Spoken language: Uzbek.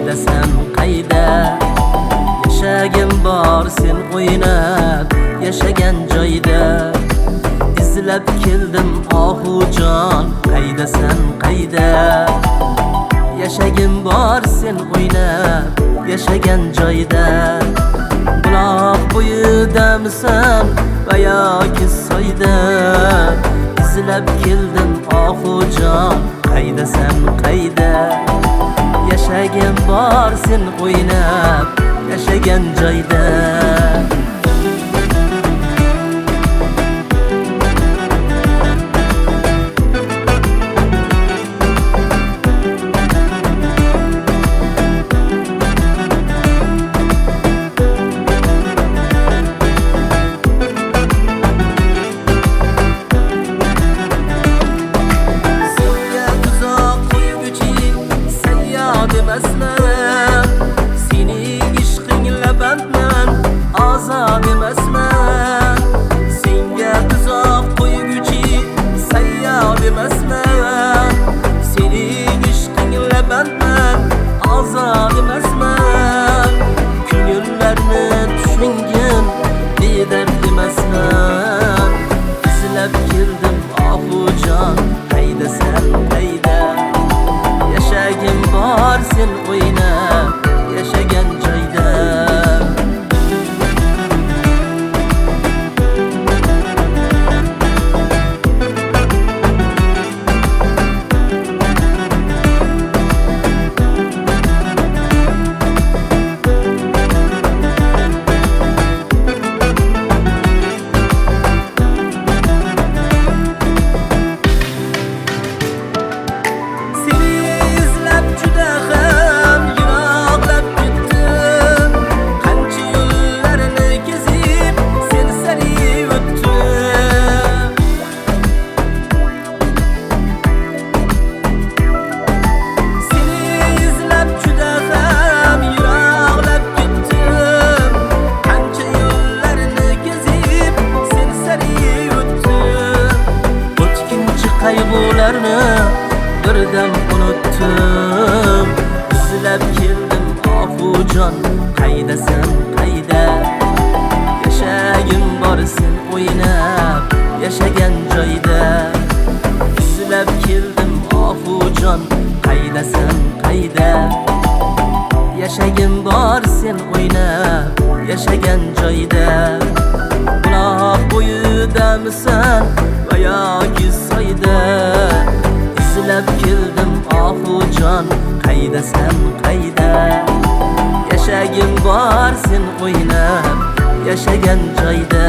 qaydasan qayda? Yashagim bor sen o'ynab yashagan joyda. İzlab keldim ohujon, qaydasan qayda? Yashagim bor sen o'ynab yashagan joyda. Buloq bo'yidamisan va yoki soyda? İzlab keldim ohujon, qaydasan qayda? Yashagim bor sen o'ynab yashagan joyda. Sening ishqingla bandman, ozod emasman. Senga tuzoq qo'yguchi sayyod emasman. Sening ishqingla bandman, ozod emasman. Ko'ngillarni tushungin bedard emasman. Izlab keldim ohujon, qaydasan qayda? Yashagim bor sen o'ynab yashagan joyda. Qayg'ularni birdan unutdim. İzlab keldim ohujon, qaydasan qayda? Yashagim bor sen o'ynab yashagan joyda. İzlab keldim ohujon, qaydasan qayda? Yashagim bor sen o'ynab yashagan joyda. Buloq bo'yidamisan va yoki soyda? İzlab keldim ohujon, qaydasan qayda? Yashagim bor sen o'ynab yashagan joyda.